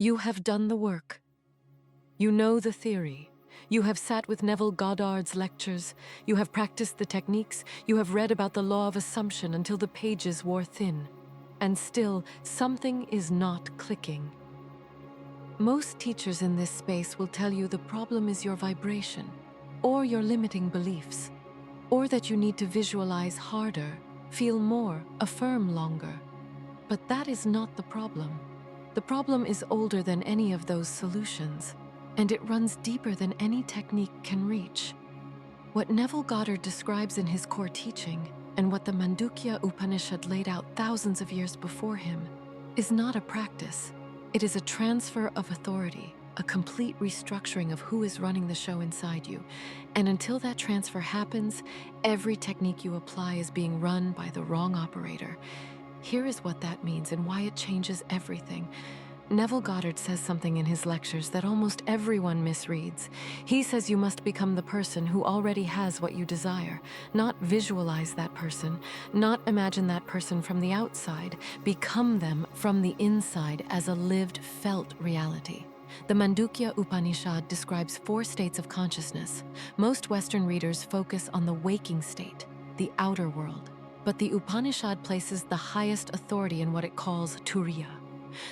You have done the work. You know the theory. You have sat with Neville Goddard's lectures. You have practiced the techniques. You have read about the law of assumption until the pages wore thin. And still, something is not clicking. Most teachers in this space will tell you the problem is your vibration, or your limiting beliefs, or that you need to visualize harder, feel more, affirm longer. But that is not the problem. The problem is older than any of those solutions, and it runs deeper than any technique can reach. What Neville Goddard describes in his core teaching, and what the Mandukya Upanishad laid out thousands of years before him, is not a practice. It is a transfer of authority, a complete restructuring of who is running the show inside you. And until that transfer happens, every technique you apply is being run by the wrong operator. Here is what that means and why it changes everything. Neville Goddard says something in his lectures that almost everyone misreads. He says you must become the person who already has what you desire, not visualize that person, not imagine that person from the outside, become them from the inside as a lived, felt reality. The Mandukya Upanishad describes 4 states of consciousness. Most Western readers focus on the waking state, the outer world, but the Upanishad places the highest authority in what it calls Turiya,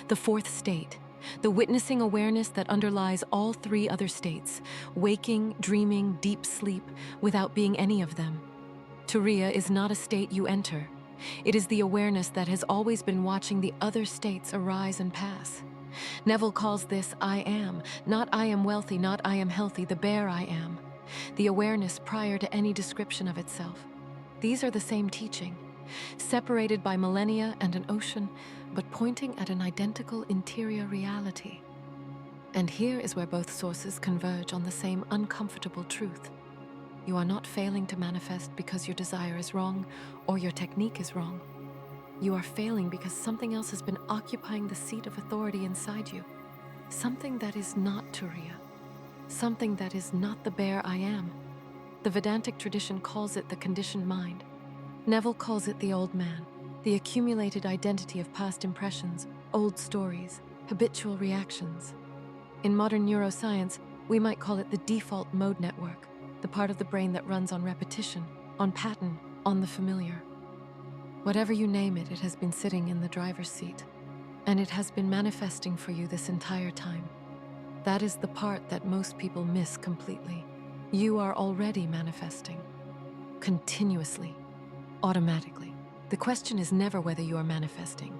the 4th state, the witnessing awareness that underlies all 3 other states, waking, dreaming, deep sleep, without being any of them. Turiya is not a state you enter. It is the awareness that has always been watching the other states arise and pass. Neville calls this I am, not I am wealthy, not I am healthy, the bare I am. The awareness prior to any description of itself. These are the same teaching, separated by millennia and an ocean, but pointing at an identical interior reality. And here is where both sources converge on the same uncomfortable truth. You are not failing to manifest because your desire is wrong or your technique is wrong. You are failing because something else has been occupying the seat of authority inside you. Something that is not Turiya. Something that is not the bare I am. The Vedantic tradition calls it the conditioned mind. Neville calls it the old man, the accumulated identity of past impressions, old stories, habitual reactions. In modern neuroscience, we might call it the default mode network, the part of the brain that runs on repetition, on pattern, on the familiar. Whatever you name it, it has been sitting in the driver's seat, and it has been manifesting for you this entire time. That is the part that most people miss completely. You are already manifesting, continuously, automatically. The question is never whether you are manifesting.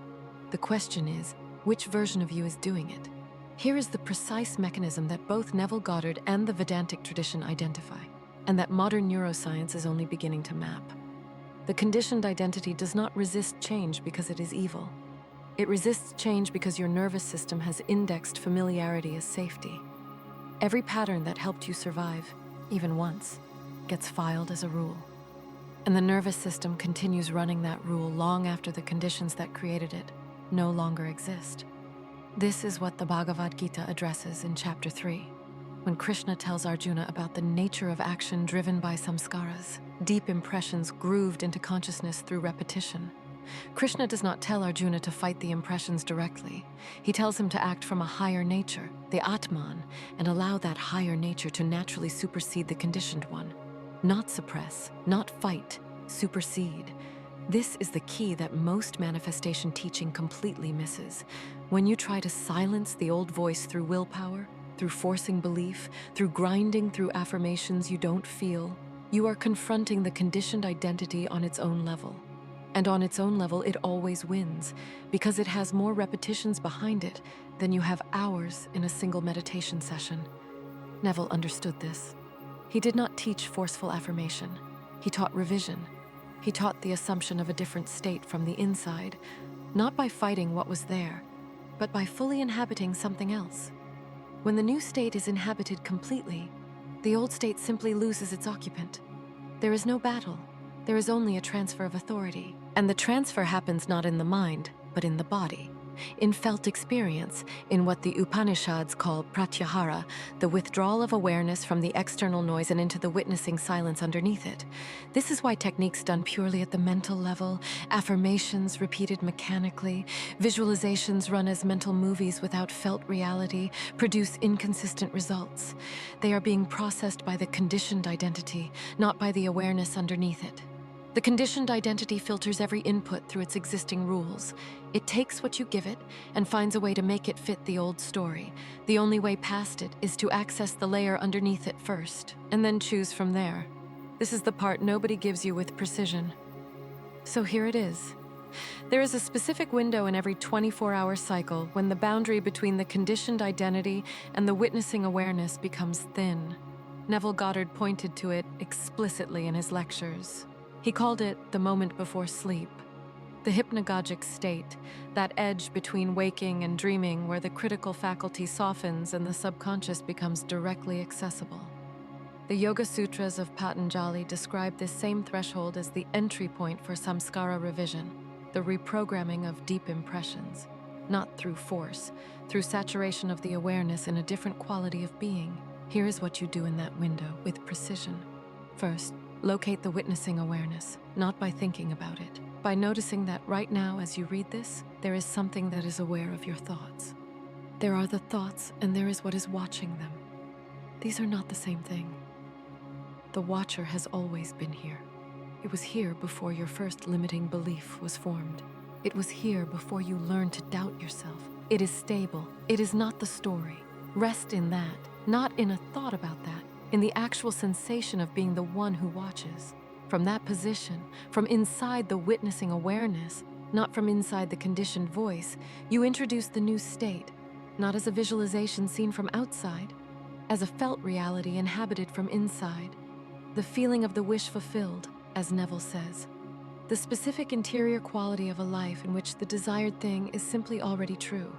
The question is, which version of you is doing it? Here is the precise mechanism that both Neville Goddard and the Vedantic tradition identify, and that modern neuroscience is only beginning to map. The conditioned identity does not resist change because it is evil. It resists change because your nervous system has indexed familiarity as safety. Every pattern that helped you survive, even once, gets filed as a rule. And the nervous system continues running that rule long after the conditions that created it no longer exist. This is what the Bhagavad Gita addresses in chapter 3, when Krishna tells Arjuna about the nature of action driven by samskaras, deep impressions grooved into consciousness through repetition. Krishna does not tell Arjuna to fight the impressions directly. He tells him to act from a higher nature, the Atman, and allow that higher nature to naturally supersede the conditioned one. Not suppress, not fight, supersede. This is the key that most manifestation teaching completely misses. When you try to silence the old voice through willpower, through forcing belief, through grinding through affirmations you don't feel, you are confronting the conditioned identity on its own level. And on its own level, it always wins, because it has more repetitions behind it than you have hours in a single meditation session. Neville understood this. He did not teach forceful affirmation. He taught revision. He taught the assumption of a different state from the inside, not by fighting what was there, but by fully inhabiting something else. When the new state is inhabited completely, the old state simply loses its occupant. There is no battle. There is only a transfer of authority. And the transfer happens not in the mind, but in the body. in felt experience, in what the Upanishads call pratyahara, the withdrawal of awareness from the external noise and into the witnessing silence underneath it. This is why techniques done purely at the mental level, affirmations repeated mechanically, visualizations run as mental movies without felt reality, produce inconsistent results. They are being processed by the conditioned identity, not by the awareness underneath it. The conditioned identity filters every input through its existing rules. It takes what you give it and finds a way to make it fit the old story. The only way past it is to access the layer underneath it first, and then choose from there. This is the part nobody gives you with precision. So here it is. There is a specific window in every 24-hour cycle when the boundary between the conditioned identity and the witnessing awareness becomes thin. Neville Goddard pointed to it explicitly in his lectures. He called it the moment before sleep, the hypnagogic state, that edge between waking and dreaming where the critical faculty softens and the subconscious becomes directly accessible. The Yoga Sutras of Patanjali describe this same threshold as the entry point for samskara revision, the reprogramming of deep impressions, not through force, through saturation of the awareness in a different quality of being. Here is what you do in that window with precision. First, locate the witnessing awareness, not by thinking about it, by noticing that right now as you read this, there is something that is aware of your thoughts. There are the thoughts and there is what is watching them. These are not the same thing. The watcher has always been here. It was here before your first limiting belief was formed. It was here before you learned to doubt yourself. It is stable. It is not the story. Rest in that, not in a thought about that, in the actual sensation of being the one who watches. From that position, from inside the witnessing awareness, not from inside the conditioned voice, you introduce the new state, not as a visualization seen from outside, as a felt reality inhabited from inside. The feeling of the wish fulfilled, as Neville says. The specific interior quality of a life in which the desired thing is simply already true.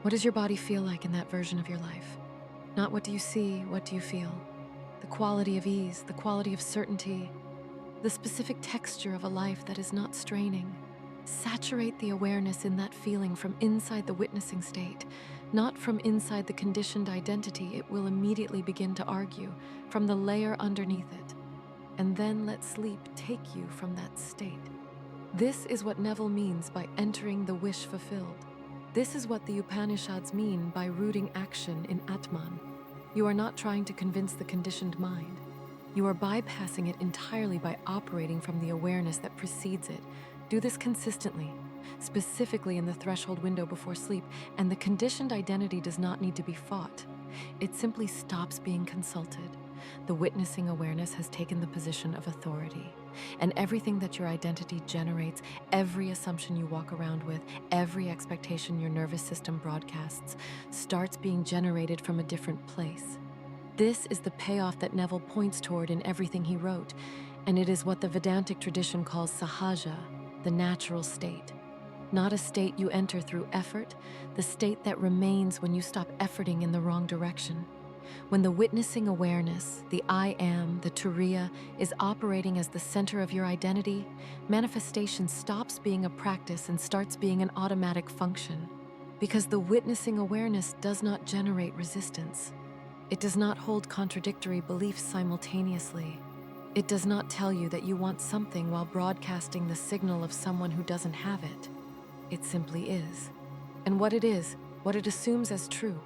What does your body feel like in that version of your life? Not what do you see, what do you feel? The quality of ease, the quality of certainty, the specific texture of a life that is not straining. Saturate the awareness in that feeling from inside the witnessing state, not from inside the conditioned identity it will immediately begin to argue, from the layer underneath it. And then let sleep take you from that state. This is what Neville means by entering the wish fulfilled. This is what the Upanishads mean by rooting action in Atman. You are not trying to convince the conditioned mind. You are bypassing it entirely by operating from the awareness that precedes it. Do this consistently, specifically in the threshold window before sleep, and the conditioned identity does not need to be fought. It simply stops being consulted. The witnessing awareness has taken the position of authority, and everything that your identity generates, every assumption you walk around with, every expectation your nervous system broadcasts, starts being generated from a different place. This is the payoff that Neville points toward in everything he wrote, and it is what the Vedantic tradition calls sahaja, the natural state. Not a state you enter through effort, the state that remains when you stop efforting in the wrong direction. When the witnessing awareness, the I am, the turiya, is operating as the center of your identity, manifestation stops being a practice and starts being an automatic function. Because the witnessing awareness does not generate resistance. It does not hold contradictory beliefs simultaneously. It does not tell you that you want something while broadcasting the signal of someone who doesn't have it. It simply is. And what it is, what it assumes as true,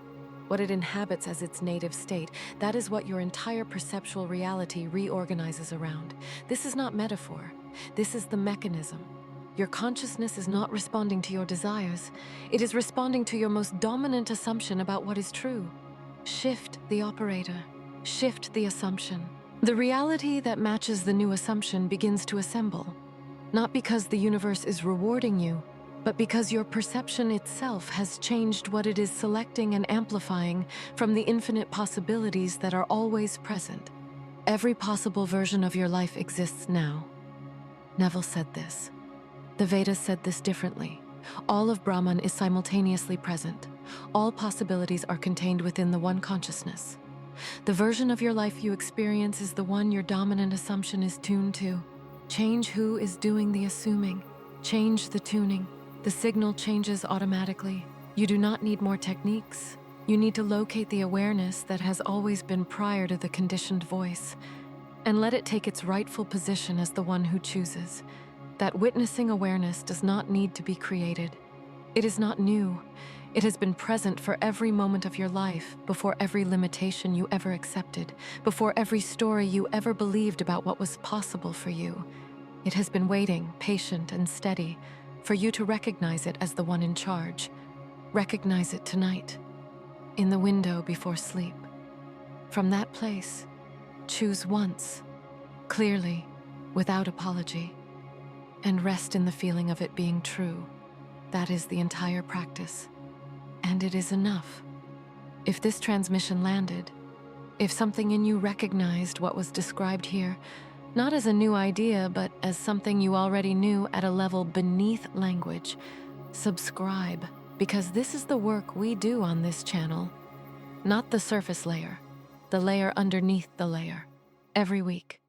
what it inhabits as its native state, that is what your entire perceptual reality reorganizes around. This is not metaphor. This is the mechanism. Your consciousness is not responding to your desires. It is responding to your most dominant assumption about what is true. Shift the operator. Shift the assumption. The reality that matches the new assumption begins to assemble. Not because the universe is rewarding you, but because your perception itself has changed what it is selecting and amplifying from the infinite possibilities that are always present. Every possible version of your life exists now. Neville said this. The Vedas said this differently. All of Brahman is simultaneously present. All possibilities are contained within the one consciousness. The version of your life you experience is the one your dominant assumption is tuned to. Change who is doing the assuming. Change the tuning. The signal changes automatically. You do not need more techniques. You need to locate the awareness that has always been prior to the conditioned voice, and let it take its rightful position as the one who chooses. That witnessing awareness does not need to be created. It is not new. It has been present for every moment of your life, before every limitation you ever accepted, before every story you ever believed about what was possible for you. It has been waiting, patient and steady, for you to recognize it as the one in charge. Recognize it tonight, in the window before sleep. From that place, choose once, clearly, without apology, and rest in the feeling of it being true. That is the entire practice. And it is enough. If this transmission landed, if something in you recognized what was described here, not as a new idea, but as something you already knew at a level beneath language, subscribe, because this is the work we do on this channel. Not the surface layer, the layer underneath the layer, every week.